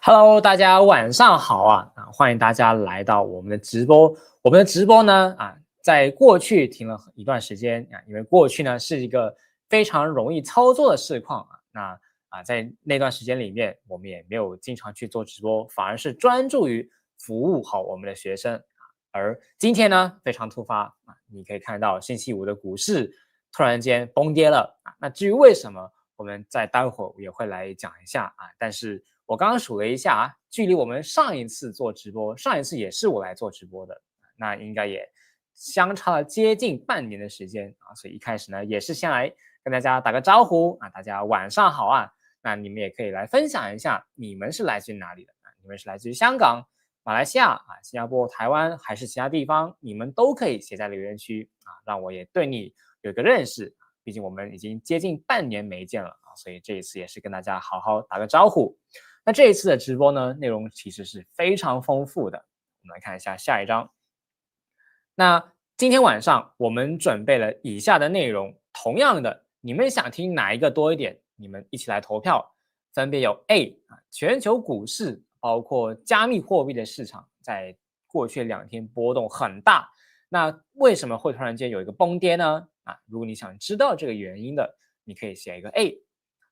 Hello，大家晚上好啊！欢迎大家来到我们的直播。我们的直播呢，在过去停了一段时间啊，因为过去呢是一个非常容易操作的市况啊。在那段时间里面，我们也没有经常去做直播，反而是专注于服务好我们的学生。而今天呢，非常突发啊，你可以看到星期五的股市突然间崩跌了啊。那至于为什么，我们在待会儿也会来讲一下啊。但是我刚刚数了一下啊，距离我们上一次做直播，上一次也是我来做直播的，那应该也相差了接近半年的时间啊。所以一开始呢，也是先来跟大家打个招呼啊，大家晚上好啊。那你们也可以来分享一下，你们是来自于哪里的啊？你们是来自于香港、马来西亚啊、新加坡、台湾还是其他地方？你们都可以写在留言区啊，让我也对你有一个认识。毕竟我们已经接近半年没见了啊，所以这一次也是跟大家好好打个招呼。那这一次的直播呢，内容其实是非常丰富的。我们来看一下下一章。那今天晚上我们准备了以下的内容，同样的，你们想听哪一个多一点？你们一起来投票。分别有 A 全球股市包括加密货币的市场，在过去2天波动很大。那为什么会突然间有一个崩跌呢？如果你想知道这个原因的，你可以写一个 A。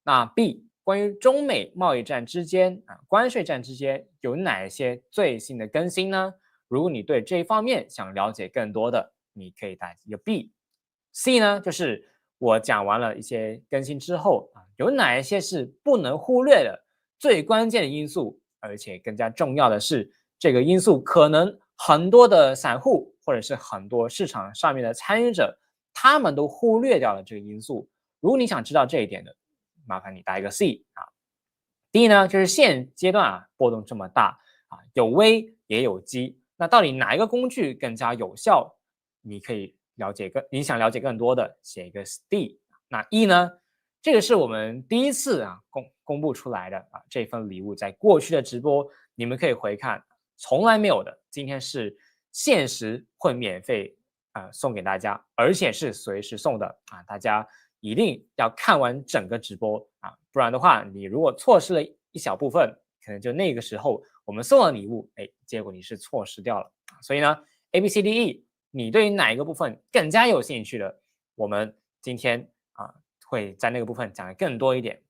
那 B 关于中美贸易战之间关税战之间有哪一些最新的更新呢？如果你对这一方面想了解更多的，你可以打一个 B。C 呢，就是我讲完了一些更新之后有哪一些是不能忽略的最关键的因素，而且更加重要的是，这个因素可能很多的散户或者是很多市场上面的参与者，他们都忽略掉了这个因素。如果你想知道这一点的，麻烦你打一个 C 啊。D 呢，就是现阶段波动这么大有危也有机，那到底哪一个工具更加有效？你可以你想了解更多的，写一个 D。那 E 呢？这个是我们第一次公布出来的这份礼物，在过去的直播你们可以回看，从来没有的，今天是限时会免费送给大家，而且是随时送的大家一定要看完整个直播不然的话，你如果错失了一小部分，可能就那个时候我们送了礼物，结果你是错失掉了所以呢，ABCDE，你对于哪一个部分更加有兴趣的，我们今天会在那个部分讲的更多一点。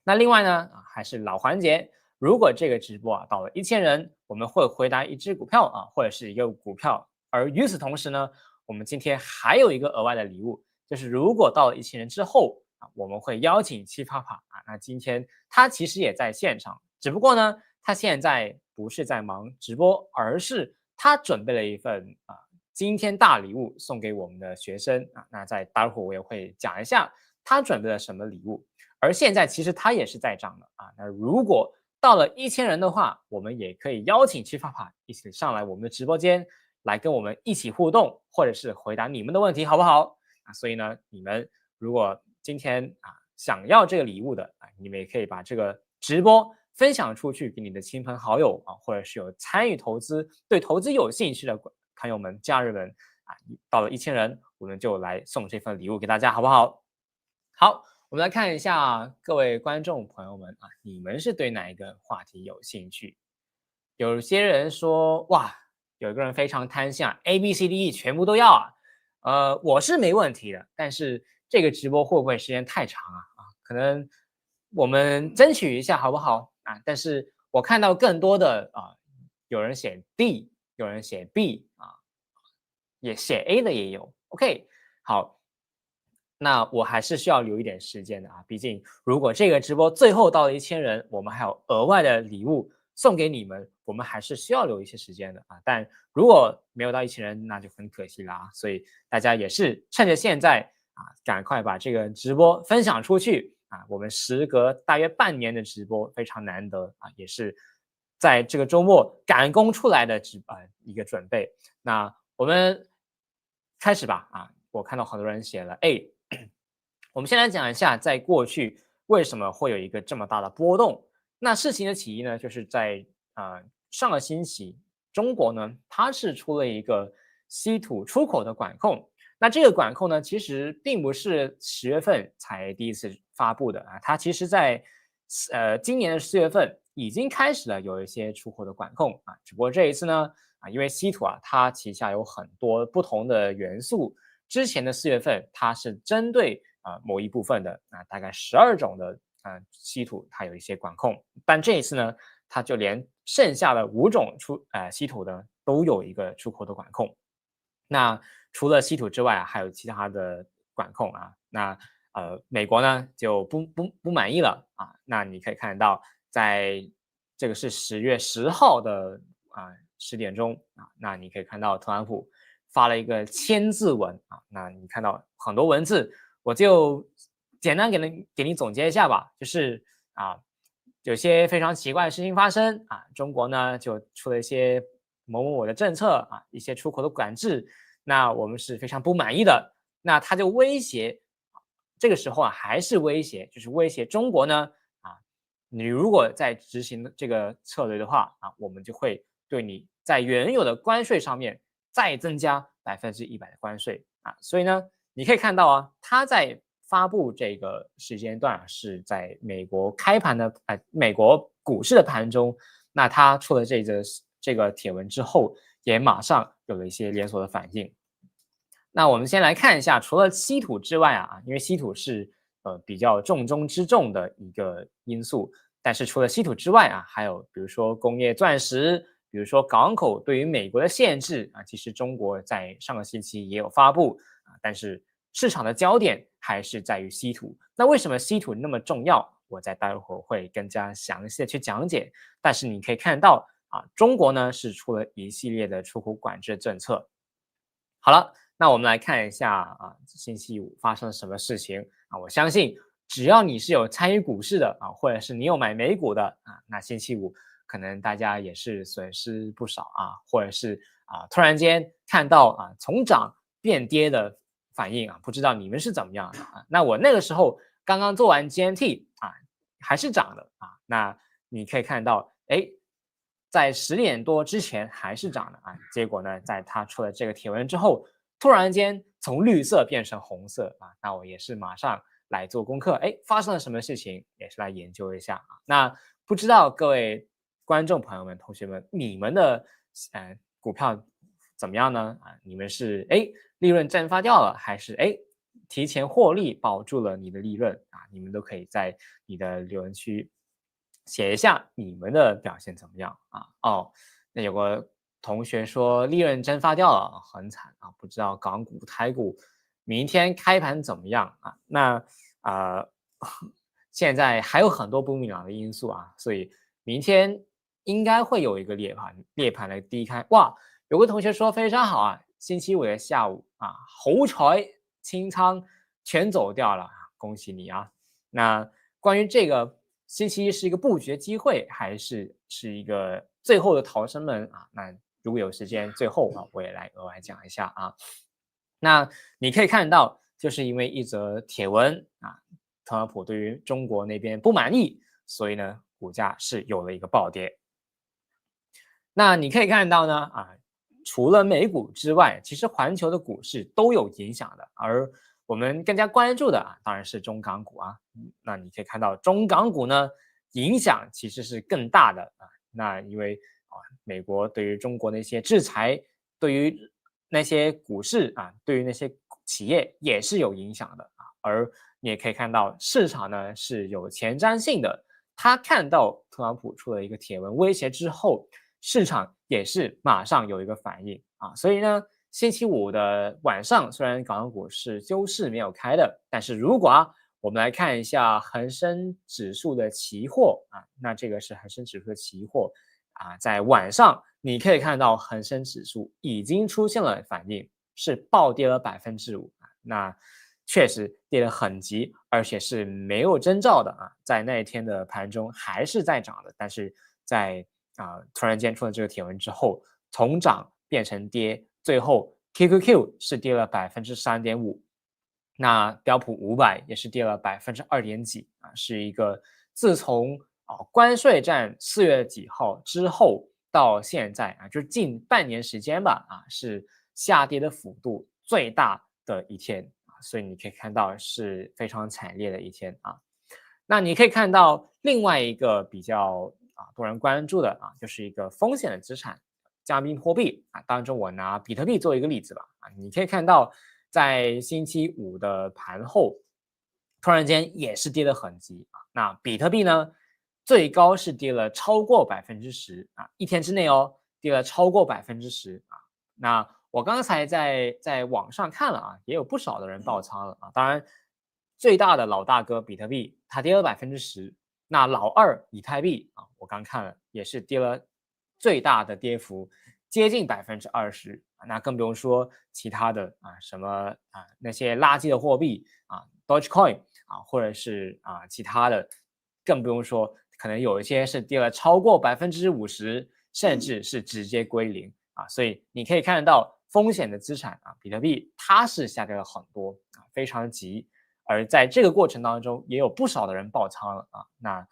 那另外呢，还是老环节，如果这个直播到了1000人，我们会回答一只股票或者是一个股票。而与此同时呢，我们今天还有一个额外的礼物，就是如果到了1000人之后我们会邀请七啪啪那今天他其实也在现场，只不过呢，他现在不是在忙直播，而是他准备了一份今天大礼物送给我们的学生那在待会儿我也会讲一下他准备了什么礼物。而现在其实他也是在涨的那如果到了1000人的话，我们也可以邀请七啪啪一起上来我们的直播间来跟我们一起互动，或者是回答你们的问题，好不好所以呢，你们如果今天想要这个礼物的你们也可以把这个直播分享出去给你的亲朋好友或者是有参与投资、对投资有兴趣的朋友们、家人们到了1000人，我们就来送这份礼物给大家，好不好？好，我们来看一下各位观众朋友们你们是对哪一个话题有兴趣？有些人说，哇，有一个人非常贪心ABCDE 全部都要我是没问题的，但是这个直播会不会时间太长可能我们争取一下好不好但是我看到更多的有人写 D， 有人写 B 也写 A 的也有 OK 好，那我还是需要留一点时间的毕竟如果这个直播最后到了1000人，我们还有额外的礼物送给你们，我们还是需要留一些时间的但如果没有到1000人，那就很可惜了所以大家也是趁着现在赶快把这个直播分享出去我们时隔大约半年的直播非常难得也是在这个周末赶工出来的一个准备。那我们开始吧我看到很多人写了 A， 我们先来讲一下在过去为什么会有一个这么大的波动。那事情的起因呢，就是在上个星期，中国呢它是出了一个稀土出口的管控。那这个管控呢，其实并不是10月份才第一次发布的它其实在今年的4月份已经开始了有一些出口的管控啊，只不过这一次呢因为稀土啊它旗下有很多不同的元素，之前的4月份它是针对某一部分的大概12种的稀土它有一些管控，但这一次呢它就连剩下的5种稀土呢都有一个出口的管控。那除了稀土之外还有其他的管控啊。那美国呢就不满意了啊。那你可以看到，在这个是10月10号的10点钟啊。那你可以看到特朗普发了一个签字文啊。那你看到很多文字，我就简单给你总结一下吧。就是有些非常奇怪的事情发生啊。中国呢就出了一些某某某的政策啊，一些出口的管制，那我们是非常不满意的。那他就威胁，这个时候还是威胁，就是威胁中国呢你如果再执行这个策略的话我们就会对你在原有的关税上面再增加100%的关税所以呢，你可以看到他在发布这个时间段是在美国开盘的美国股市的盘中，那他出了这个帖文之后，也马上有了一些连锁的反应。那我们先来看一下，除了稀土之外因为稀土是比较重中之重的一个因素，但是除了稀土之外还有比如说工业钻石，比如说港口对于美国的限制其实中国在上个星期也有发布但是市场的焦点还是在于稀土。那为什么稀土那么重要？我在待会儿会更加详细的去讲解。但是你可以看到中国呢是出了一系列的出口管制政策。好了，那我们来看一下星期五发生了什么事情我相信只要你是有参与股市的或者是你有买美股的那星期五可能大家也是损失不少或者是突然间看到从涨变跌的反应不知道你们是怎么样的那我那个时候刚刚做完 GMT 还是涨的那你可以看到在10点多之前还是涨的结果呢，在他出了这个帖文之后，突然间从绿色变成红色那我也是马上来做功课，发生了什么事情，也是来研究一下那不知道各位观众朋友们、同学们，你们的股票怎么样呢？你们是利润蒸发掉了，还是提前获利保住了你的利润你们都可以在你的留言区写一下你们的表现怎么样那有个同学说利润蒸发掉了，很惨不知道港股、台股明天开盘怎么样那现在还有很多不明朗的因素所以明天应该会有一个猎盘的低开。哇，有个同学说非常好星期五的下午猴财清仓全走掉了恭喜你那关于这个星期一是一个布局机会，还是一个最后的逃生门那如果有时间，最后我也来额外讲一下那你可以看到，就是因为一则帖文特朗普对于中国那边不满意，所以呢，股价是有了一个暴跌。那你可以看到呢除了美股之外，其实环球的股市都有影响的，而我们更加关注的当然是中港股那你可以看到中港股呢影响其实是更大的那因为美国对于中国的一些制裁，对于那些股市对于那些企业也是有影响的而你也可以看到市场呢是有前瞻性的，他看到特朗普出了一个帖文威胁之后，市场也是马上有一个反应所以呢，星期五的晚上虽然港股是休市没有开的，但是如果我们来看一下恒生指数的期货那这个是恒生指数的期货在晚上你可以看到恒生指数已经出现了反应，是暴跌了5%那确实跌得很急，而且是没有征兆的在那一天的盘中还是在涨的，但是在突然间出了这个帖文之后，从涨变成跌，最后 QQQ 是跌了3.5%，那标普500也是跌了2点几是一个自从关税战4月几号之后到现在就近半年时间吧是下跌的幅度最大的一天所以你可以看到是非常惨烈的一天那你可以看到另外一个比较多人关注的就是一个风险的资产，加密货币当中我拿比特币做一个例子吧你可以看到在星期五的盘后，突然间也是跌得很急那比特币呢，最高是跌了超过10%一天之内跌了超过10%那我刚才在网上看了也有不少的人爆仓了当然，最大的老大哥比特币它跌了10%，那老二以太币我刚看了也是跌了最大的跌幅，接近20%那更不用说其他的什么那些垃圾的货币Dogecoin 或者是其他的，更不用说可能有一些是跌了超过50%，甚至是直接归零所以你可以看得到风险的资产比特币它是下跌了很多非常急，而在这个过程当中也有不少的人爆仓了那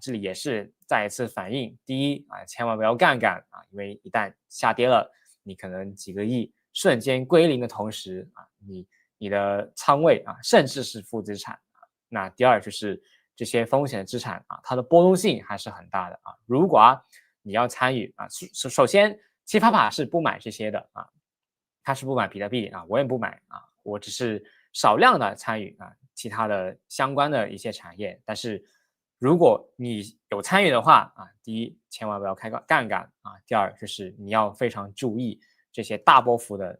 这里也是再一次反映，第一千万不要杠杆因为一旦下跌了，你可能几个亿瞬间归零的同时你的仓位甚至是负资产那第二就是这些风险的资产它的波动性还是很大的如果你要参与首先奇葩法是不买这些的他是不买比特币我也不买我只是少量的参与其他的相关的一些产业，但是如果你有参与的话第一千万不要开杠杆第二就是你要非常注意这些大波幅的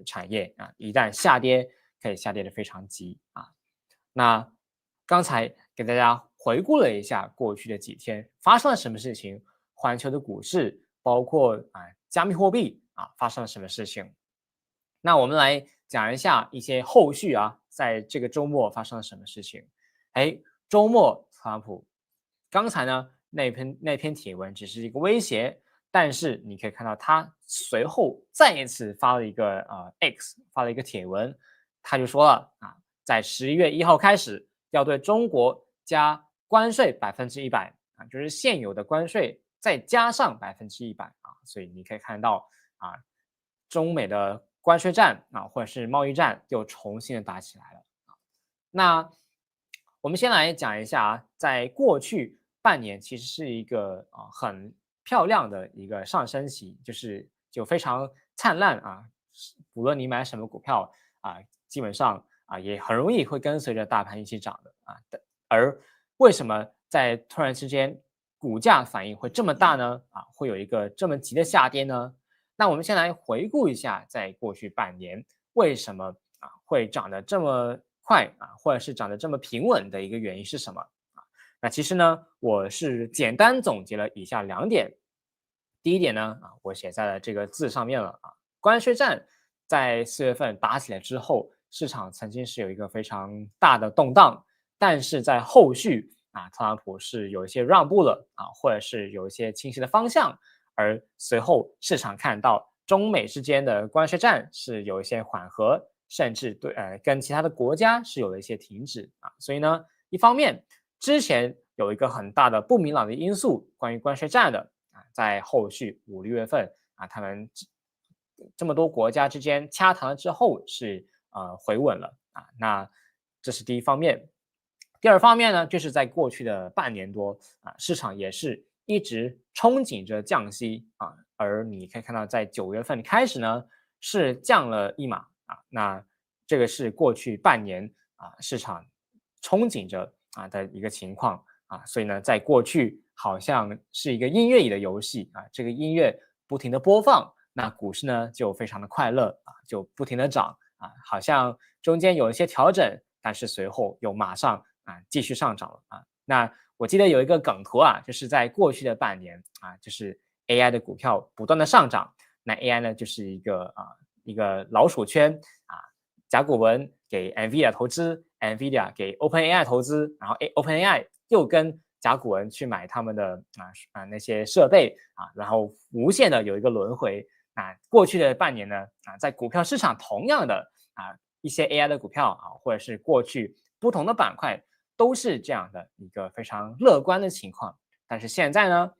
产业一旦下跌可以下跌的非常急那刚才给大家回顾了一下过去的几天发生了什么事情，环球的股市包括加密货币发生了什么事情。那我们来讲一下一些后续在这个周末发生了什么事情。周末特朗普刚才呢那篇帖文只是一个威胁，但是你可以看到他随后再一次发了一个X 发了一个帖文，他就说了在11月1号开始要对中国加关税100%就是现有的关税再加上100%所以你可以看到中美的关税战或者是贸易战又重新的打起来了那我们先来讲一下在过去半年其实是一个很漂亮的一个上升期，就非常灿烂无论你买什么股票基本上也很容易会跟随着大盘一起涨的而为什么在突然之间股价反应会这么大呢会有一个这么急的下跌呢？那我们先来回顾一下在过去半年为什么会涨得这么快或者是涨得这么平稳的一个原因是什么那其实呢我是简单总结了以下2点。第一点呢我写在了这个字上面了关税战在4月份打起来之后，市场曾经是有一个非常大的动荡，但是在后续特朗普是有一些让步了或者是有一些清晰的方向，而随后市场看到中美之间的关税战是有一些缓和，甚至跟其他的国家是有了一些停止所以呢，一方面之前有一个很大的不明朗的因素，关于关税战的在后续5、6月份他们这么多国家之间掐谈了之后是回稳了那这是第一方面。第二方面呢，就是在过去的半年多市场也是一直憧憬着降息而你可以看到在9月份开始呢是降了1码那这个是过去半年市场憧憬着的一个情况所以呢，在过去好像是一个音乐里的游戏这个音乐不停的播放，那股市呢就非常的快乐就不停的涨好像中间有一些调整，但是随后又马上继续上涨了那我记得有一个梗图就是在过去的半年就是 AI 的股票不断的上涨，那 AI 呢就是一个老鼠圈甲骨文给 NVIDIA 投资 ，NVIDIA 给 OpenAI 投资，然后OpenAI 又跟甲骨文去买他们的那些设备然后无限的有一个轮回过去的半年呢在股票市场同样的一些 AI 的股票或者是过去不同的板块都是这样的一个非常乐观的情况，但是现在呢，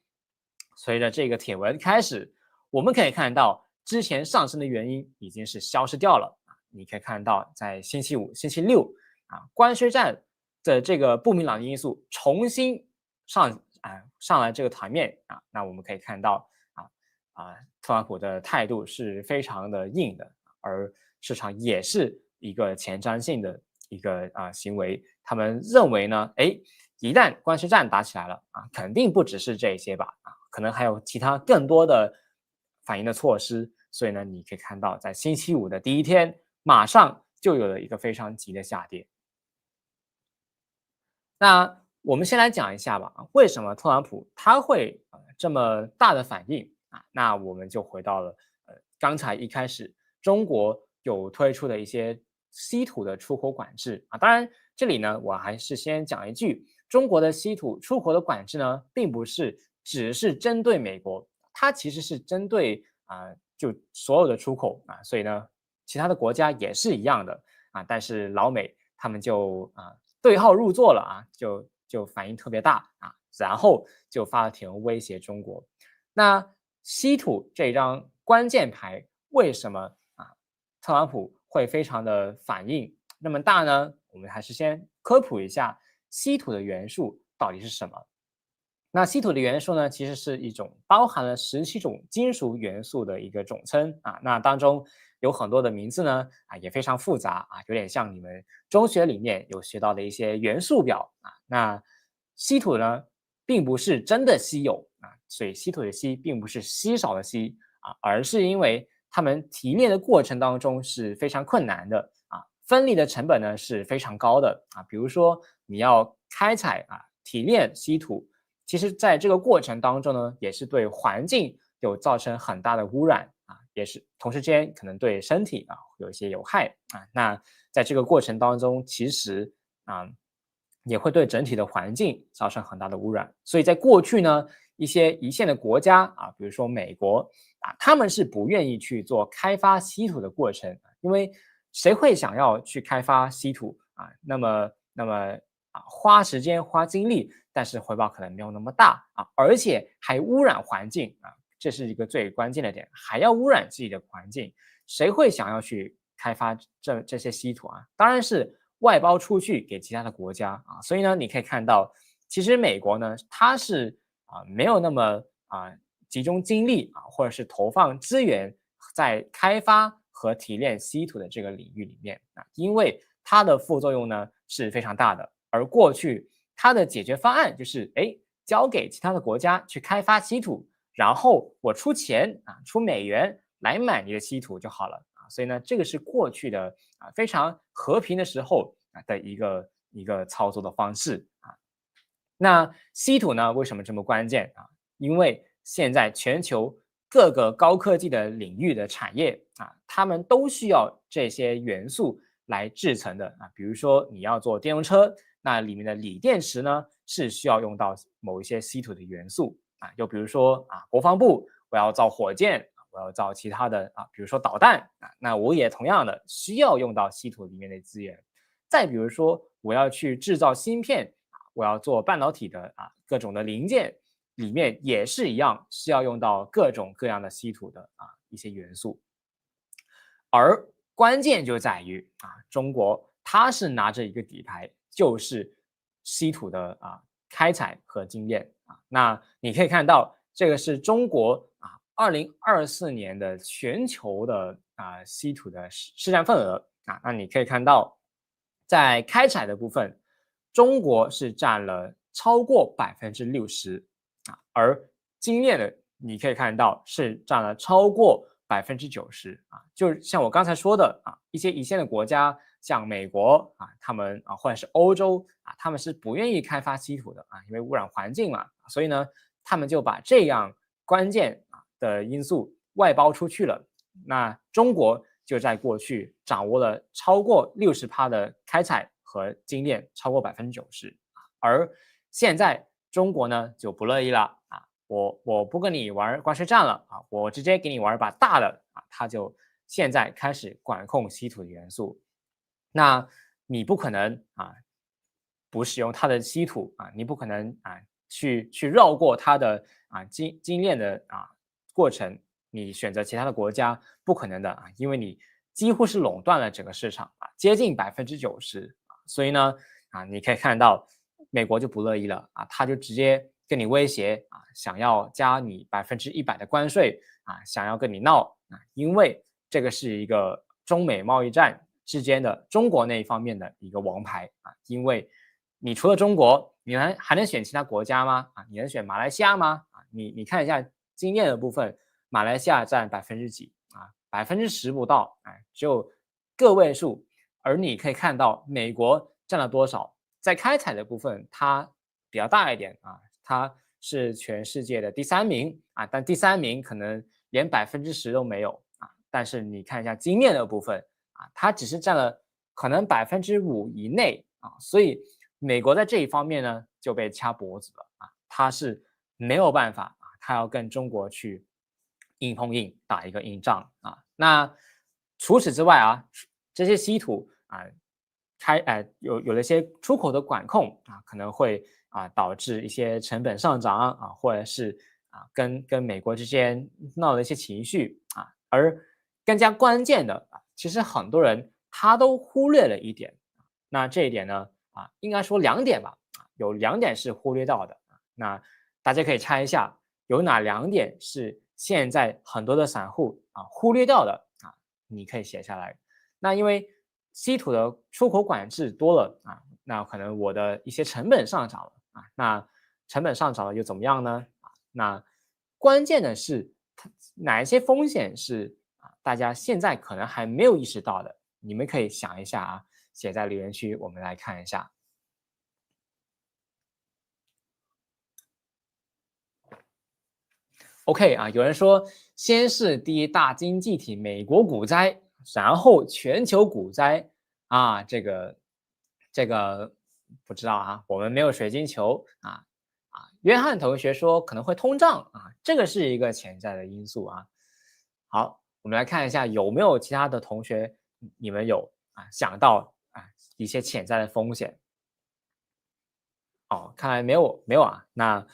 随着这个帖文开始，我们可以看到之前上升的原因已经是消失掉了你可以看到在星期五、星期六关税战的这个不明朗的因素重新上来这个台面啊，那我们可以看到特朗普的态度是非常的硬的，而市场也是一个前瞻性的一个行为。他们认为呢，一旦关税战打起来了肯定不只是这些吧可能还有其他更多的反应的措施。所以呢，你可以看到在星期五的第一天，马上就有了一个非常急的下跌。那我们先来讲一下吧，为什么特朗普他会这么大的反应那我们就回到了刚才一开始中国有推出的一些稀土的出口管制当然这里呢我还是先讲一句，中国的稀土出口的管制呢，并不是只是针对美国，它其实是针对就所有的出口所以呢，其他的国家也是一样的但是老美他们就对号入座了就反应特别大然后就发了帖文威胁中国。那稀土这张关键牌为什么特朗普会非常的反应那么大呢？我们还是先科普一下稀土的元素到底是什么。那稀土的元素呢，其实是一种包含了17种金属元素的一个总称那当中有很多的名字呢也非常复杂有点像你们中学里面有学到的一些元素表那稀土呢，并不是真的稀有所以稀土的稀并不是稀少的稀而是因为它们提炼的过程当中是非常困难的分离的成本呢是非常高的比如说你要开采提炼稀土。其实在这个过程当中呢，也是对环境有造成很大的污染也是同时间可能对身体有一些有害那在这个过程当中，其实也会对整体的环境造成很大的污染。所以在过去呢，一些一线的国家比如说美国他们是不愿意去做开发稀土的过程，因为谁会想要去开发稀土那么花时间花精力，但是回报可能没有那么大而且还污染环境这是一个最关键的点，还要污染自己的环境，谁会想要去开发这些稀土当然是外包出去给其他的国家所以呢，你可以看到，其实美国呢，它是没有那么集中精力或者是投放资源在开发和提炼稀土的这个领域里面因为它的副作用呢是非常大的。而过去它的解决方案就是交给其他的国家去开发稀土，然后我出钱出美元来买你的稀土就好了所以呢，这个是过去的非常和平的时候的一个操作的方式那稀土呢，为什么这么关键因为现在全球各个高科技的领域的产业他们都需要这些元素来制成的比如说你要做电动车。那里面的锂电池呢，是需要用到某一些稀土的元素就比如说国防部我要造火箭，我要造其他的比如说导弹那我也同样的需要用到稀土里面的资源。再比如说我要去制造芯片我要做半导体的各种的零件，里面也是一样需要用到各种各样的稀土的一些元素。而关键就在于中国它是拿着一个底牌。就是稀土的开采和精炼那你可以看到，这个是中国2024年的全球的稀土的市占份额那你可以看到，在开采的部分，中国是占了超过60%而精炼的你可以看到是占了超过90%就像我刚才说的一些一线的国家。像美国他们或者是欧洲他们是不愿意开发稀土的因为污染环境嘛，所以呢，他们就把这样关键的因素外包出去了。那中国就在过去掌握了超过60%的开采和精炼，超过90%而现在中国呢就不乐意了我不跟你玩关税战了我直接给你玩把大的他就现在开始管控稀土的元素。那你不可能不使用它的稀土你不可能去绕过它的精炼的过程，你选择其他的国家不可能的因为你几乎是垄断了整个市场接近90%所以呢啊，你可以看到美国就不乐意了啊，他就直接跟你威胁啊，想要加你100%的关税啊，想要跟你闹啊，因为这个是一个中美贸易战之间的中国那一方面的一个王牌啊，因为你除了中国，你还能选其他国家吗？啊，你能选马来西亚吗？啊，你看一下经验的部分，马来西亚占几啊，10%不到，哎，只有个位数。而你可以看到美国占了多少，在开采的部分它比较大一点啊，它是全世界的第3名啊，但第3名可能连10%都没有啊。但是你看一下经验的部分啊，它只是占了可能5%以内啊，所以美国在这一方面呢就被掐脖子了啊，它是没有办法啊，它要跟中国去硬碰硬打一个硬仗啊。那除此之外啊，这些稀土啊，有了一些出口的管控啊，可能会导致一些成本上涨啊，或者是跟美国之间闹了一些情绪啊。而更加关键的啊，其实很多人他都忽略了一点，那这一点呢应该说2点吧，有2点是忽略到的。那大家可以猜一下，有哪2点是现在很多的散户忽略掉的啊？你可以写下来。那因为稀土的出口管制多了啊，那可能我的一些成本上涨了啊，那成本上涨了又怎么样呢？那关键的是哪一些风险是大家现在可能还没有意识到的？你们可以想一下啊，写在留言区，我们来看一下。OK 啊，有人说先是第一大经济体美国股灾，然后全球股灾啊，这个不知道啊，我们没有水晶球约翰同学说可能会通胀啊，这个是一个潜在的因素啊。好，我们来看一下有没有其他的同学，你们有想到一些潜在的风险。哦，看来没有啊，那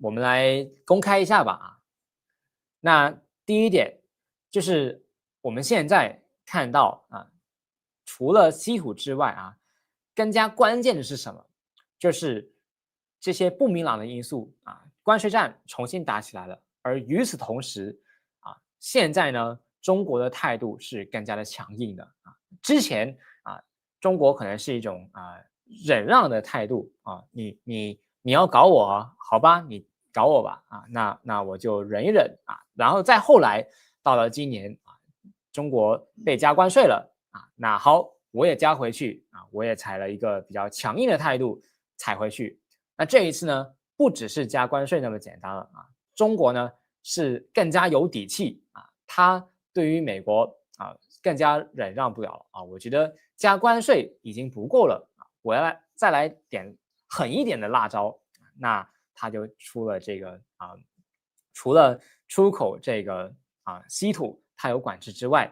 我们来公开一下吧。那第一点就是我们现在看到除了稀土之外更加关键的是什么？就是这些不明朗的因素关税战重新打起来了，而与此同时现在呢，中国的态度是更加的强硬的之前中国可能是一种忍让的态度你要搞我好吧，你搞我吧那我就忍一忍然后再后来到了今年中国被加关税了那好，我也加回去我也采了一个比较强硬的态度采回去。那这一次呢，不只是加关税那么简单了中国呢是更加有底气它对于美国更加忍让不了了我觉得加关税已经不够了我要再来点狠一点的辣椒，那它就出了这个除了出口这个稀土它有管制之外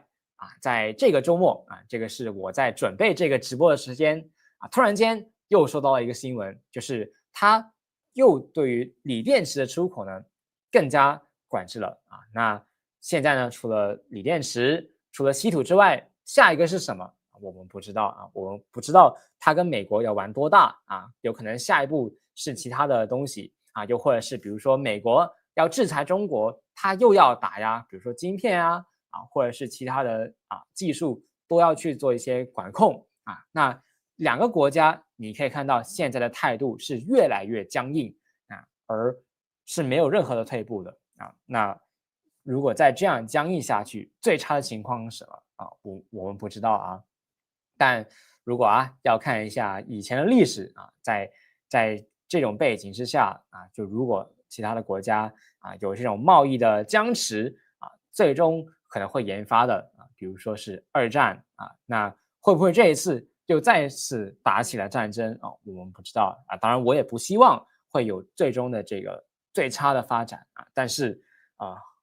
在这个周末这个是我在准备这个直播的时间突然间又收到了一个新闻，就是它又对于锂电池的出口呢更加管制了那现在呢，除了锂电池，除了稀土之外，下一个是什么？我们不知道我们不知道它跟美国要玩多大有可能下一步是其他的东西又或者是比如说美国要制裁中国，它又要打压，比如说晶片或者是其他的技术都要去做一些管控那2个国家你可以看到现在的态度是越来越僵硬而是没有任何的退步的那如果再这样僵硬下去，最差的情况是什么我们不知道但如果要看一下以前的历史在这种背景之下就如果其他的国家有这种贸易的僵持最终可能会研发的比如说是2战那会不会这一次又再次打起了战争我们不知道当然我也不希望会有最终的这个最差的发展但是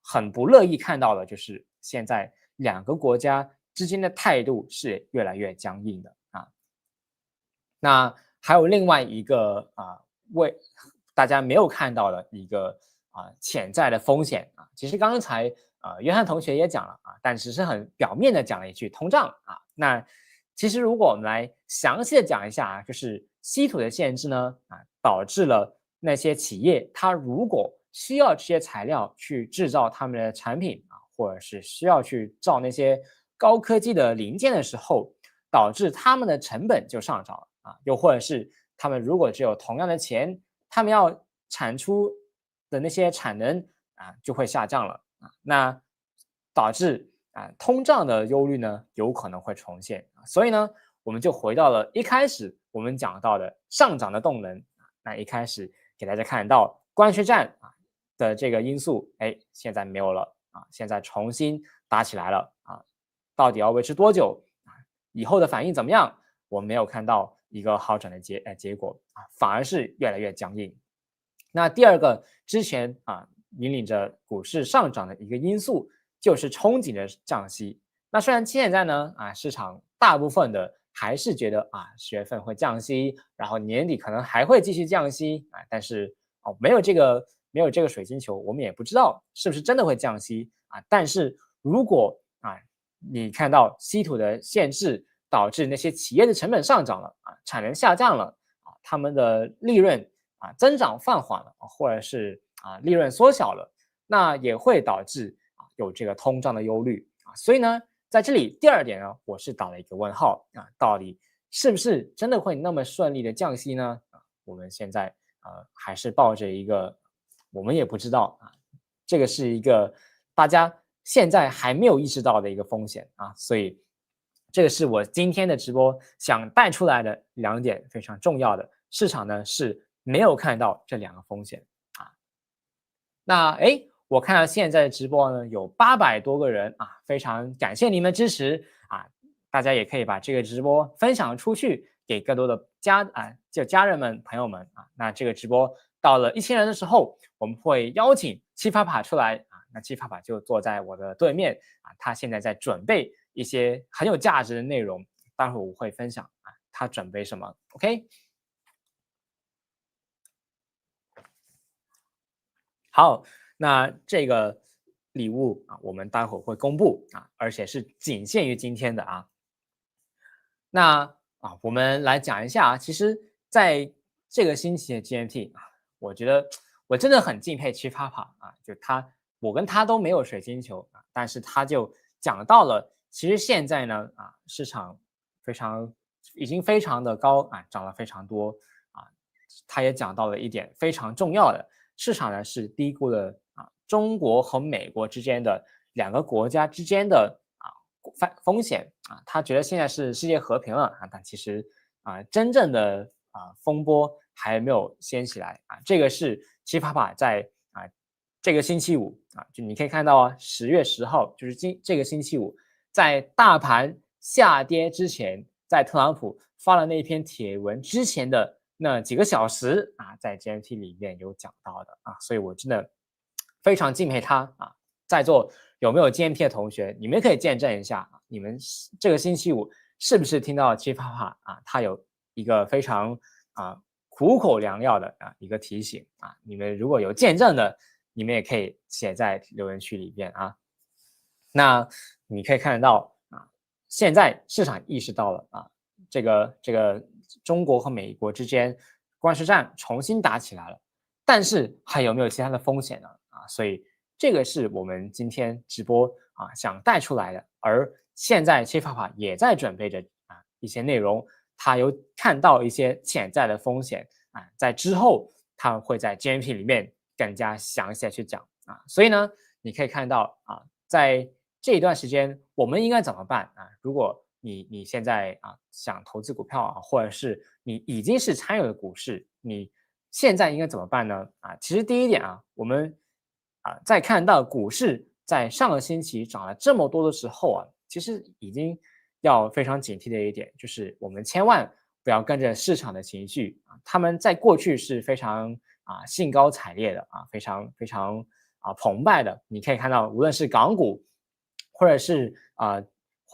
很不乐意看到的就是现在2个国家之间的态度是越来越僵硬的那还有另外一个为大家没有看到的一个潜在的风险其实刚才约翰同学也讲了但只是很表面的讲了一句通胀那其实如果我们来详细的讲一下就是稀土的限制呢，导致了那些企业它如果需要这些材料去制造他们的产品或者是需要去造那些高科技的零件的时候，导致他们的成本就上涨了又或者是他们如果只有同样的钱，他们要产出的那些产能就会下降了那导致通胀的忧虑呢有可能会重现所以呢，我们就回到了一开始我们讲到的上涨的动能那一开始给大家看到关税战的这个因素，现在没有了现在重新打起来了到底要维持多久以后的反应怎么样？我们没有看到一个好转的结果反而是越来越僵硬。那第二个之前引领着股市上涨的一个因素就是憧憬的降息。那虽然现在呢市场大部分的还是觉得10月份会降息，然后年底可能还会继续降息但是没有这个水晶球，我们也不知道是不是真的会降息但是如果你看到稀土的限制导致那些企业的成本上涨了产能下降了他们的利润增长放缓了，或者是利润缩小了，那也会导致有这个通胀的忧虑所以呢，在这里第二点呢，我是打了一个问号到底是不是真的会那么顺利的降息呢？我们现在还是抱着一个我们也不知道这个是一个大家现在还没有意识到的一个风险所以这个是我今天的直播想带出来的2点非常重要的，市场呢是没有看到这2个风险那我看到现在的直播呢有800多个人非常感谢你们支持大家也可以把这个直播分享出去给更多的家人们朋友们那这个直播到了1000人的时候，我们会邀请七啪啪出来那七啪啪就坐在我的对面他现在在准备一些很有价值的内容，待会儿我会分享他准备什么 OK 好，那这个礼物我们待会儿会公布而且是仅限于今天的那我们来讲一下其实在这个星期的 GMT我觉得我真的很敬佩七啪啪就我跟他都没有水晶球但是他就讲到了，其实现在呢市场已经非常的高涨了非常多他也讲到了一点非常重要的，市场呢是低估了中国和美国之间的2个国家之间的风险他觉得现在是世界和平了但其实真正的风波还没有掀起来这个是七啪啪在这个星期五就你可以看到10月10号就是这个星期五，在大盘下跌之前，在特朗普发了那篇帖文之前的那几个小时在 GMT 里面有讲到的所以我真的非常敬佩他在座有没有 GMT 的同学，你们可以见证一下你们这个星期五是不是听到七啪啪他有一个非常苦口良药的一个提醒你们如果有见证的，你们也可以写在留言区里边那你可以看得到现在市场意识到了这个中国和美国之间关税战重新打起来了，但是还有没有其他的风险呢所以这个是我们今天直播想带出来的，而现在七啪啪也在准备着一些内容，他有看到一些潜在的风险在之后他会在 GMT 里面更加详细的去讲所以呢，你可以看到在这一段时间我们应该怎么办如果你现在想投资股票或者是你已经是参与了股市，你现在应该怎么办呢其实第一点我们在看到股市在上个星期涨了这么多的时候其实已经要非常警惕的一点，就是我们千万不要跟着市场的情绪他们在过去是非常兴高采烈的非常非常澎湃的。你可以看到，无论是港股，或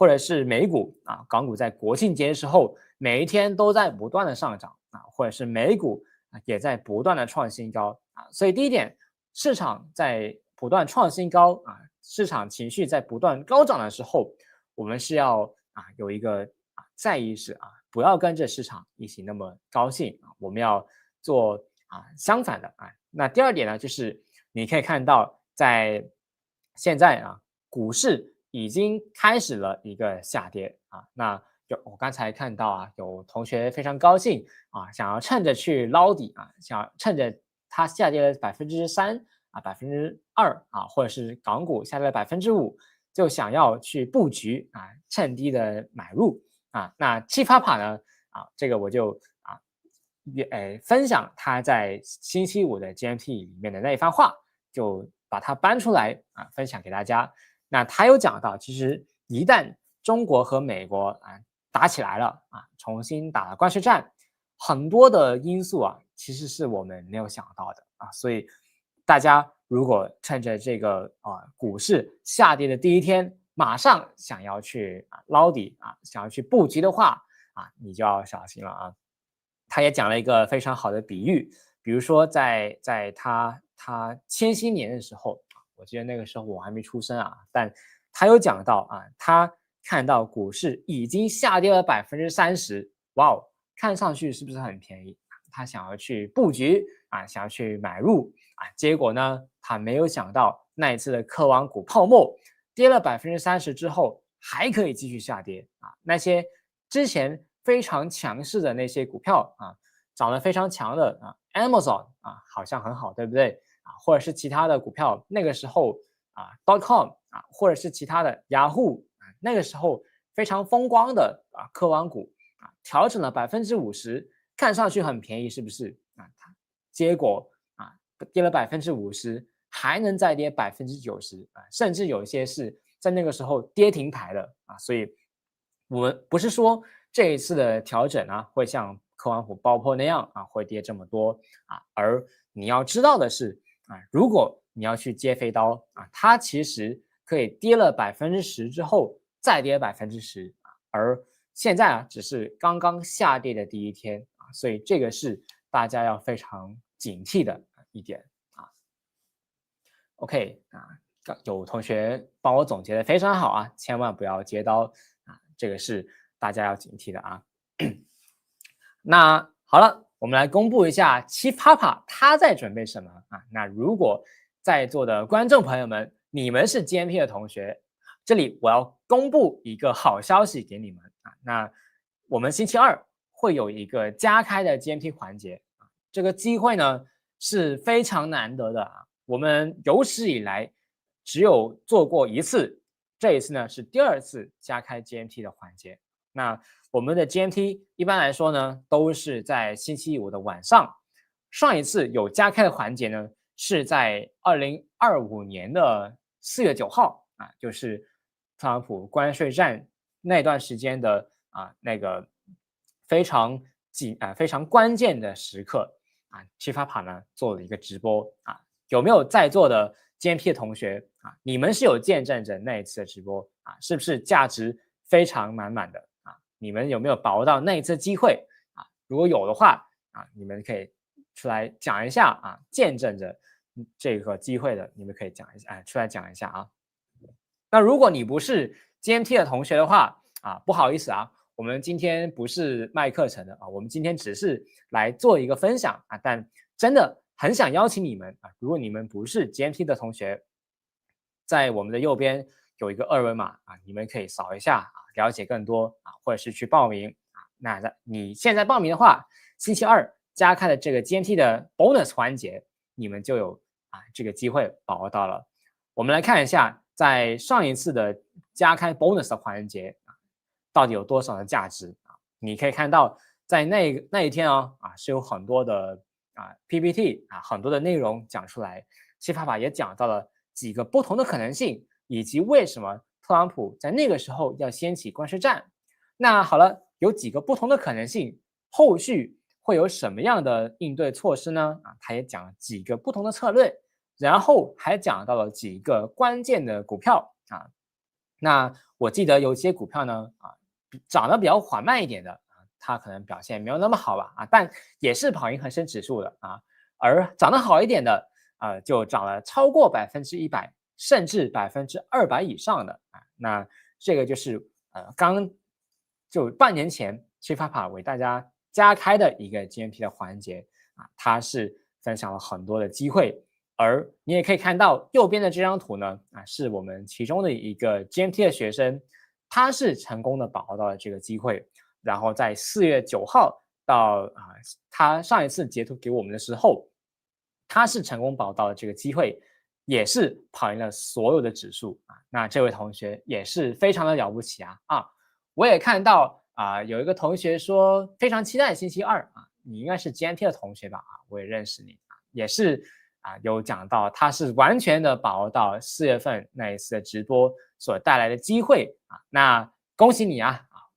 者是美股港股在国庆节的时候，每一天都在不断的上涨或者是美股也在不断的创新高所以第一点，市场在不断创新高市场情绪在不断高涨的时候，我们是要有一个在意识啊，不要跟着市场一起那么高兴啊，我们要做相反的啊。那第二点呢，就是你可以看到在现在啊，股市已经开始了一个下跌啊。那我刚才看到啊，有同学非常高兴想要趁着去捞底啊，想要趁着它下跌了3%2%或者是港股下跌了5%，就想要去布局趁低的买入那七法帕呢这个我就分享他在星期五的 GMT 里面的那一番话，就把它搬出来分享给大家。那他有讲到，其实一旦中国和美国打起来了重新打了关税战，很多的因素其实是我们没有想到的所以大家如果趁着这个股市下跌的第一天，马上想要去捞底想要去布局的话你就要小心了他也讲了一个非常好的比喻，比如说在他千禧年的时候，我记得那个时候我还没出生但他有讲到他看到股市已经下跌了30%，哇哦，看上去是不是很便宜？他想要去布局想要去买入结果呢，他没有想到那一次的科网股泡沫跌了30%之后，还可以继续下跌那些之前非常强势的那些股票涨得非常强的Amazon好像很好，对不对或者是其他的股票，那个时候.com或者是其他的雅虎那个时候非常风光的科网股调整了50%，看上去很便宜，是不是结果跌了50%，还能再跌90%甚至有一些是在那个时候跌停牌的所以我们不是说这一次的调整会像科网股爆破那样会跌这么多而你要知道的是如果你要去接飞刀它其实可以跌了10%之后再跌10%而现在只是刚刚下跌的第一天所以这个是大家要非常警惕的一点OK 有同学帮我总结的非常好千万不要接刀这个是大家要警惕的那好了，我们来公布一下七啪啪他在准备什么那如果在座的观众朋友们，你们是 GMP 的同学，这里我要公布一个好消息给你们那我们星期二会有一个加开的 GMP 环节这个机会呢是非常难得的我们有史以来只有做过一次，这一次呢是第二次加开 GMT 的环节。那我们的 GMT 一般来说呢都是在星期五的晚上，上一次有加开的环节呢是在2025年的4月9号就是特朗普关税战那段时间的那个非常关键的时刻七法帕呢做了一个直播有没有在座的 GMP 的同学你们是有见证着那一次的直播是不是价值非常满满的你们有没有把握到那一次机会如果有的话你们可以出来讲一下见证着这个机会的，你们可以讲一下出来讲一下那如果你不是 GMT 的同学的话不好意思我们今天不是卖课程的我们今天只是来做一个分享但真的很想邀请你们如果你们不是 GMT 的同学，在我们的右边有一个二维码你们可以扫一下了解更多或者是去报名那你现在报名的话，星期二加开的这个 GMT 的 bonus 环节，你们就有这个机会把握到了。我们来看一下，在上一次的加开 bonus 的环节到底有多少的价值你可以看到，在那一天是有很多的PPT 很多的内容讲出来，七法法也讲到了几个不同的可能性，以及为什么特朗普在那个时候要掀起关税战。那好了，有几个不同的可能性，后续会有什么样的应对措施呢？他也讲了几个不同的策略，然后还讲到了几个关键的股票那我记得有些股票呢涨得比较缓慢一点的它可能表现没有那么好吧但也是跑赢恒生指数的而涨得好一点的就涨了超过100%，甚至200%以上的那这个就是刚就半年前Chipapa为大家加开的一个 GMT 的环节啊，它是分享了很多的机会。而你也可以看到右边的这张图呢，啊，是我们其中的一个 GMT 的学生，他是成功的把握到了这个机会，然后在4月9号到他上一次截图给我们的时候，他是成功把握到了这个机会，也是跑赢了所有的指数啊。那这位同学也是非常的了不起啊！我也看到有一个同学说非常期待星期二啊，你应该是 GMT 的同学吧？我也认识你也是。有讲到他是完全的把握到4月份那一次的直播所带来的机会那恭喜你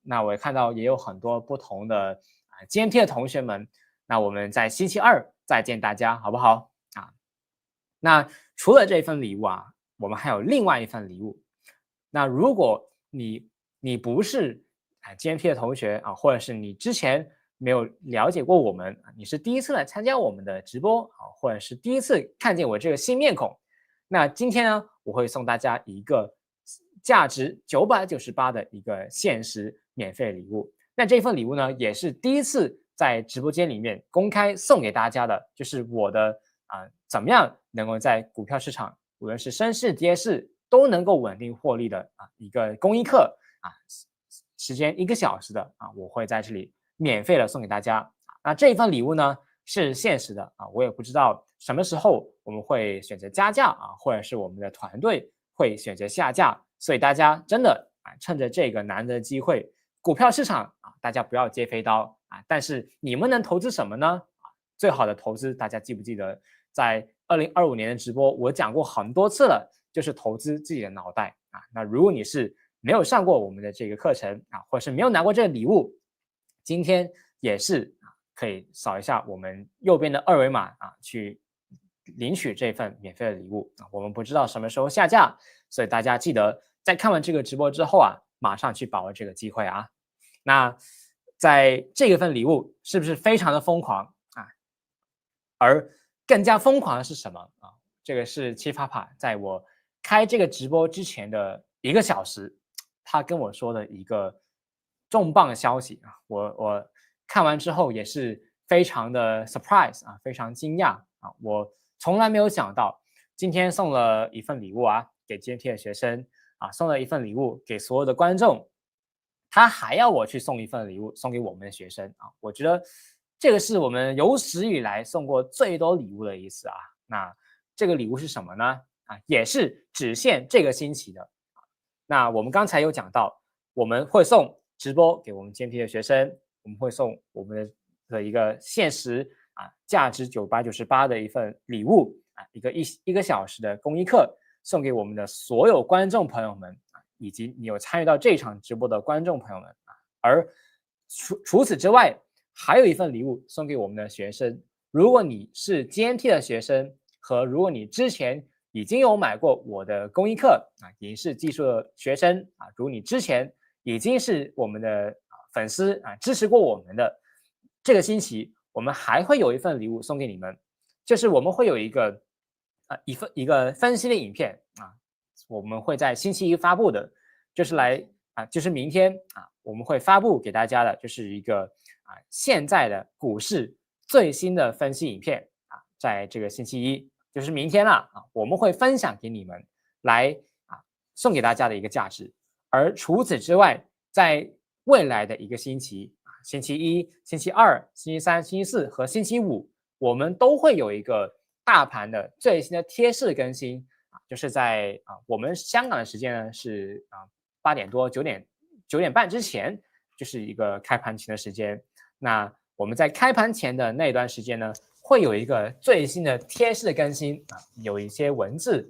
那我也看到也有很多不同的GMT 的同学们，那我们在星期二再见大家，好不好那除了这份礼物我们还有另外一份礼物。那如果你不是GMT 的同学或者是你之前没有了解过我们，你是第一次来参加我们的直播或者是第一次看见我这个新面孔，那今天呢，我会送大家一个价值998的一个限时免费礼物。那这份礼物呢，也是第一次在直播间里面公开送给大家的，就是我的怎么样能够在股票市场，无论是升势跌势都能够稳定获利的一个公益课时间1个小时的我会在这里免费的送给大家。那这一份礼物呢是限时的我也不知道什么时候我们会选择加价或者是我们的团队会选择下架，所以大家真的趁着这个难得的机会，股票市场大家不要接飞刀但是你们能投资什么呢？最好的投资，大家记不记得在2025年的直播我讲过很多次了，就是投资自己的脑袋那如果你是没有上过我们的这个课程或者是没有拿过这个礼物，今天也是可以扫一下我们右边的2维码去领取这份免费的礼物我们不知道什么时候下架，所以大家记得在看完这个直播之后马上去把握这个机会那在这份礼物是不是非常的疯狂而更加疯狂的是什么这个是Chipapa在我开这个直播之前的1个小时，他跟我说的一个重磅消息我看完之后也是非常的 surprise 非常惊讶我从来没有想到今天送了一份礼物给 GMT 的学生送了一份礼物给所有的观众，他还要我去送一份礼物送给我们的学生我觉得这个是我们有史以来送过最多礼物的一次那这个礼物是什么呢？也是只限这个星期的那我们刚才有讲到，我们会送直播给我们 GMT 的学生，我们会送我们的一个限时价值998的一份礼物一个小时的公益课送给我们的所有观众朋友们以及你有参与到这场直播的观众朋友们而除此之外，还有一份礼物送给我们的学生。如果你是 GMT 的学生和如果你之前已经有买过我的公益课影视技术的学生如果你之前已经是我们的粉丝支持过我们的，这个星期我们还会有一份礼物送给你们，就是我们会有一个一个分析的影片我们会在星期一发布的，就是就是明天我们会发布给大家的，就是一个现在的股市最新的分析影片在这个星期一，就是明天我们会分享给你们来送给大家的一个价值。而除此之外，在未来的一个星期星期一、星期二、星期三、星期四和星期五，我们都会有一个大盘的最新的贴士更新就是在我们香港的时间呢是8点多9点半之前，就是一个开盘前的时间。那我们在开盘前的那段时间呢，会有一个最新的贴士的更新有一些文字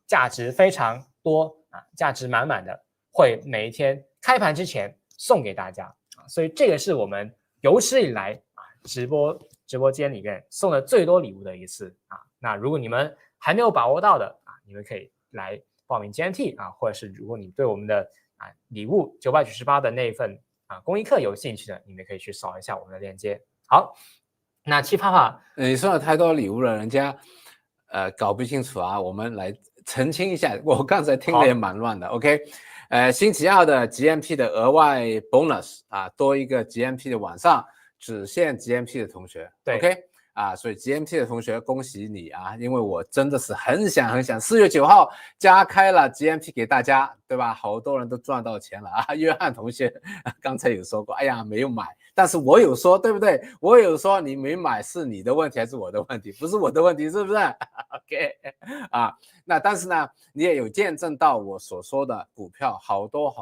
价值非常多价值满满的，会每一天开盘之前送给大家所以这个是我们有史以来直播间里面送的最多礼物的一次那如果你们还没有把握到的你们可以来报名 GMT 或者是如果你对我们的礼物998的那一份公益课有兴趣的，你们可以去扫一下我们的链接。好，那Chipapa，你送了太多礼物了，人家搞不清楚我们来澄清一下。我刚才听的也蛮乱的。OK，星期二的 GMP 的额外 bonus 啊，多一个 GMP 的晚上只限 GMP 的同学。对 ，OK 啊，所以 GMT 的同学恭喜你啊，因为我真的是很想4月9号加开了 GMT 给大家，对吧？好多人都赚到钱了啊。约翰同学刚才有说过，哎呀没有买，但是我有说，对不对？我有说你没买是你的问题还是我的问题？不是我的问题，是不是？OK 啊，那但是呢，你也有见证到我所说的股票，好多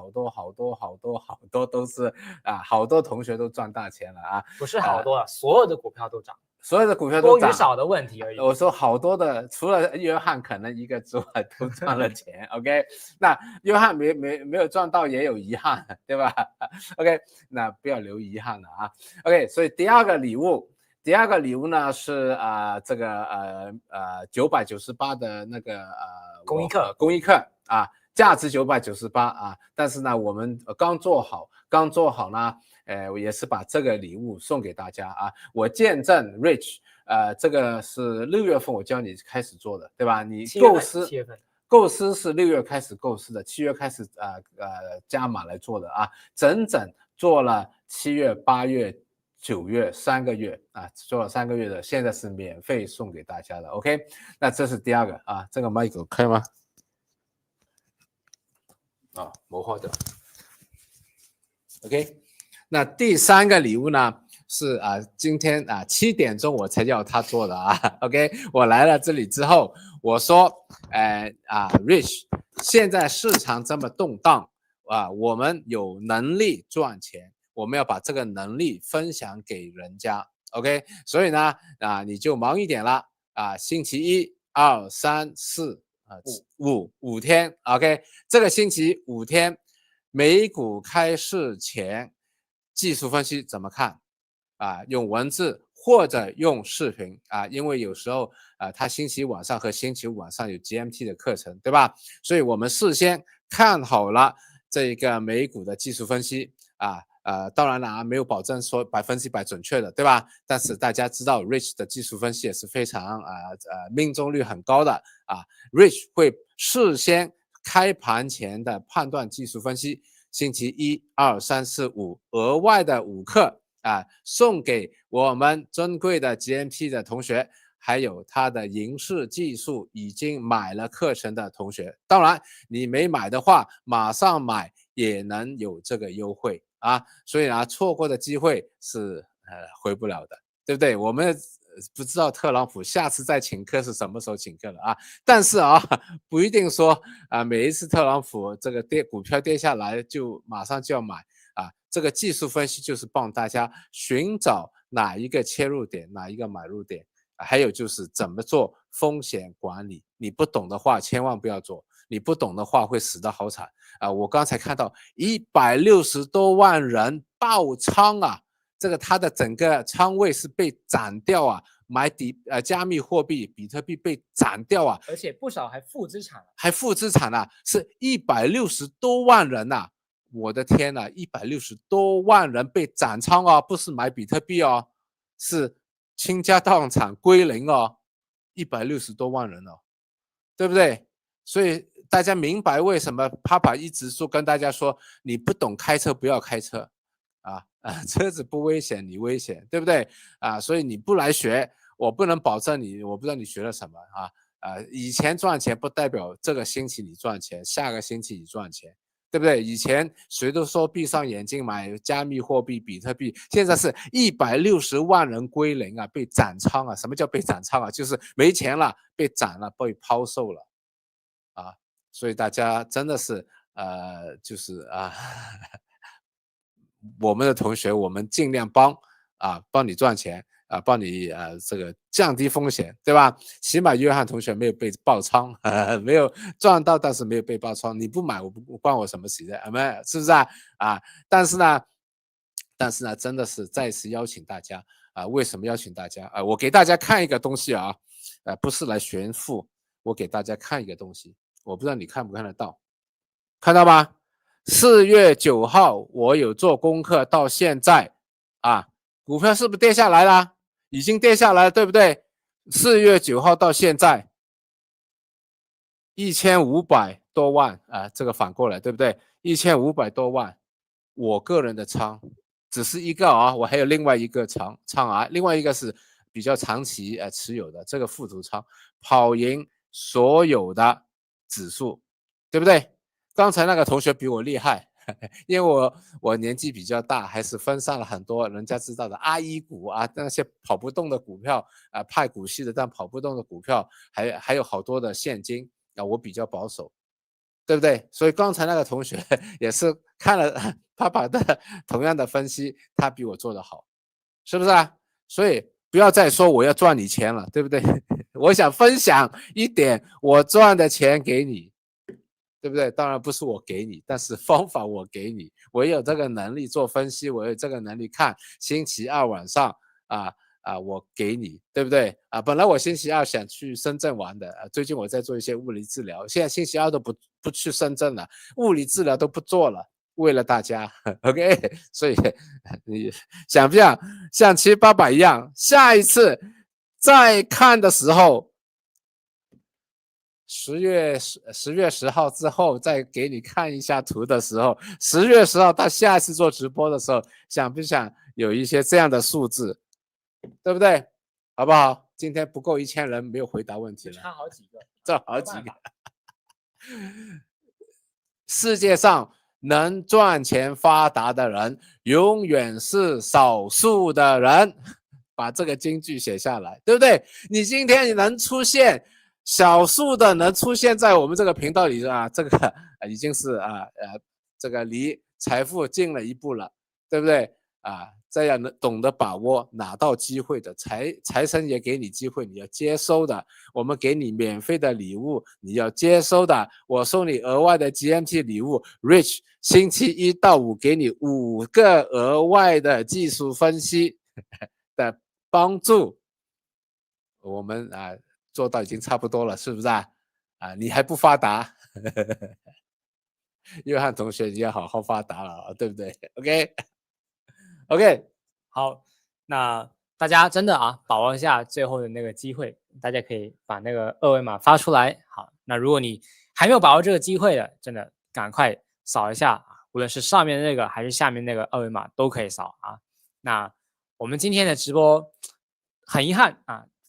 都是啊，好多同学都赚大钱了啊。不是好多了，所有的股票都涨，所有的股票都涨，多与少的问题而已。我说好多的，除了约翰可能一个之外都赚了钱。OK， 那约翰没有赚到也有遗憾，对吧？OK， 那不要留遗憾了啊。OK， 所以第二个礼物呢是这个998的那个公益课啊，价值998啊，但是呢我们刚做好呢。我也是把这个礼物送给大家啊！我见证 Rich， 这个是6月份我教你开始做的，对吧？你构思是6月开始构思的，7月开始加码来做的啊，整整做了7月、8月、9月3个月啊，做了3个月的，现在是免费送给大家的。OK， 那这是第二个啊，这个麦克可以吗？啊，没坏掉。OK。那第三个礼物呢是今天7点钟我才叫他做的啊。OK， 我来了这里之后，我说Rich， 现在市场这么动荡啊，我们有能力赚钱，我们要把这个能力分享给人家。OK， 所以呢你就忙一点了啊，星期1、2、3、4、5天 ，OK， 这个星期5天，美股开市前。技术分析怎么看用文字或者用视频因为有时候他星期晚上和星期五晚上有 GMT 的课程，对吧？所以我们事先看好了这个美股的技术分析当然了没有保证说100%准确的，对吧？但是大家知道 Rich 的技术分析也是非常命中率很高的Rich 会事先开盘前的判断技术分析。星期1、2、3、4、5额外的5课送给我们尊贵的 GMT 的同学，还有他的银饰技术已经买了课程的同学。当然，你没买的话，马上买也能有这个优惠所以错过的机会是回不了的，对不对？我们不知道特朗普下次再请客是什么时候请客了但是不一定说每一次特朗普这个股票跌下来就马上就要买这个技术分析就是帮大家寻找哪一个切入点，哪一个买入点还有就是怎么做风险管理，你不懂的话千万不要做，你不懂的话会死得好惨我刚才看到160多万人爆仓这个它的整个仓位是被斩掉买加密货币比特币被斩掉而且不少还负资产是160多万人我的天160多万人被斩仓不是买比特币是倾家荡产归零160多万人对不对？所以大家明白为什么 Papa 一直跟大家说，你不懂开车不要开车车子不危险你危险，对不对所以你不来学，我不能保证你，我不知道你学了什么以前赚钱不代表这个星期你赚钱，下个星期你赚钱，对不对？以前谁都说闭上眼睛买加密货币比特币，现在是160万人归零被斩仓什么叫被斩仓就是没钱了，被斩了，被抛售了所以大家真的是就是我们的同学，我们尽量帮你赚钱帮你这个降低风险，对吧？起码约翰同学没有被爆仓没有赚到，但是没有被爆仓。你不买，我不关我什么事的，是不是但是呢，真的是再次邀请大家为什么邀请大家我给大家看一个东西不是来炫富，我给大家看一个东西，我不知道你看不看得到，看到吗？4月9号我有做功课，到现在股票是不是跌下来了？已经跌下来了，对不对？4月9号到现在1500多万这个反过来对不对1500多万，我个人的仓只是一个啊，我还有另外一个仓啊，另外一个是比较长期持有的这个富途仓，跑赢所有的指数，对不对？刚才那个同学比我厉害，因为我年纪比较大，还是分散了很多人家知道的阿姨股啊，那些跑不动的股票啊，派股息的但跑不动的股票，还有好多的现金啊，我比较保守，对不对？所以刚才那个同学也是看了爸爸的同样的分析，他比我做得好，是不是啊？所以不要再说我要赚你钱了，对不对？我想分享一点我赚的钱给你，对不对？当然不是我给你，但是方法我给你，我有这个能力做分析，我有这个能力看星期二晚上我给你，对不对？本来我星期二想去深圳玩的，最近我在做一些物理治疗，现在星期二都不去深圳了，物理治疗都不做了，为了大家，OK？所以你想不想像788一样，下一次再看的时候？10月10号之后再给你看一下图的时候，10月10号他下一次做直播的时候，想不想有一些这样的数字，对不对？好不好？今天不够1000人，没有回答问题了，差好几个，这好几个。世界上能赚钱发达的人，永远是少数的人。把这个金句写下来，对不对？你今天你能出现少数的能出现在我们这个频道里啊，这个已经是这个离财富近了一步了，对不对？这样懂得把握，拿到机会的财神也给你机会，你要接收的。我们给你免费的礼物，你要接收的。我送你额外的 GMT 礼物 ，Rich 星期1到5给你5个额外的技术分析的帮助。我们做到已经差不多了，是不是你还不发达？约翰同学，你要好好发达了，对不对？OK，好，那大家真的把握一下最后的那个机会，大家可以把那个二维码发出来。好，那如果你还没有把握这个机会的，真的赶快扫一下无论是上面那个还是下面那个二维码都可以扫那我们今天的直播很遗憾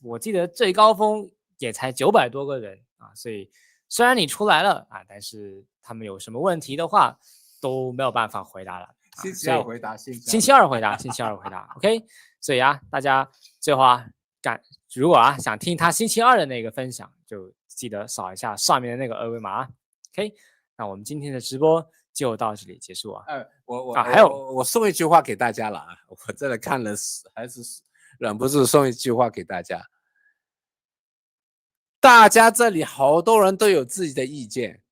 我记得最高峰也才900多个人所以虽然你出来了但是他们有什么问题的话都没有办法回答了。星期二回答，星期二回答，OK。所以大家最后如果想听他星期二的那个分享，就记得扫一下上面的那个二维码，OK。那我们今天的直播就到这里结束我送一句话给大家了我真的看了还是忍不住送一句话给大家。大家这里好多人都有自己的意见，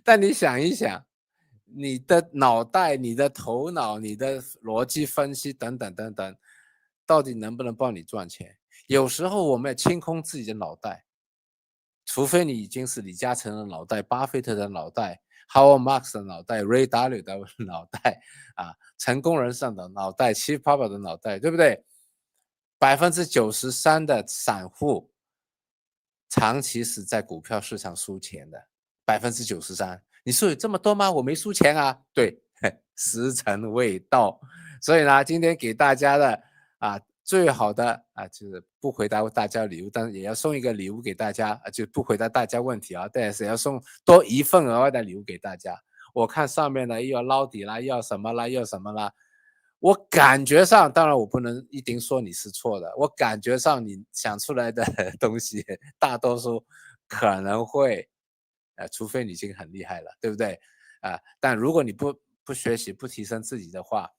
但你想一想。你的脑袋、你的头脑、你的逻辑分析等等等等，到底能不能帮你赚钱？有时候我们要清空自己的脑袋，除非你已经是李嘉诚的脑袋、巴菲特的脑袋、Howard Marks 的脑袋、Ray Dalio 的脑袋成功人士的脑袋、788的脑袋，对不对？93%的散户长期是在股票市场输钱的，93%。你说有这么多吗？我没输钱对，时辰未到。所以呢，今天给大家的最好的就是不回答大家礼物，但是也要送一个礼物给大家就不回答大家问题但是也要送多一份额外的礼物给大家。我看上面呢又要捞底啦，又要什么啦，又要什么啦。我感觉上，当然我不能一定说你是错的，我感觉上你想出来的东西，大多数可能会除非你已经很厉害了，对不对但如果你不学习不提升自己的话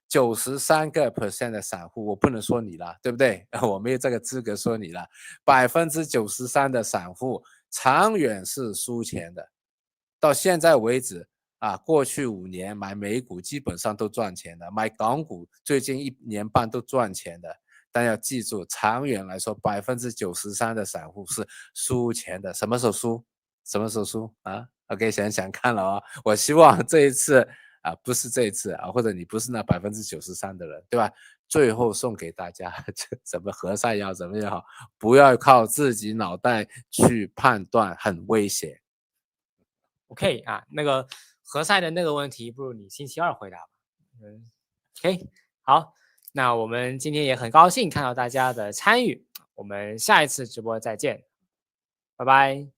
，93% 的散户，我不能说你了，对不对？我没有这个资格说你了。93%的散户长远是输钱的，到现在为止过去5年买美股基本上都赚钱的，买港股最近1年半都赚钱的。但要记住，长远来说，93%的散户是输钱的。什么时候输？什么时候输？OK， 想想看了我希望这一次不是这一次或者你不是那93%的人，对吧？最后送给大家，怎么和善也好，怎么也好，不要靠自己脑袋去判断，很危险。OK 啊，那个何塞的那个问题，不如你星期二回答吧。OK， 好，那我们今天也很高兴看到大家的参与，我们下一次直播再见，拜拜。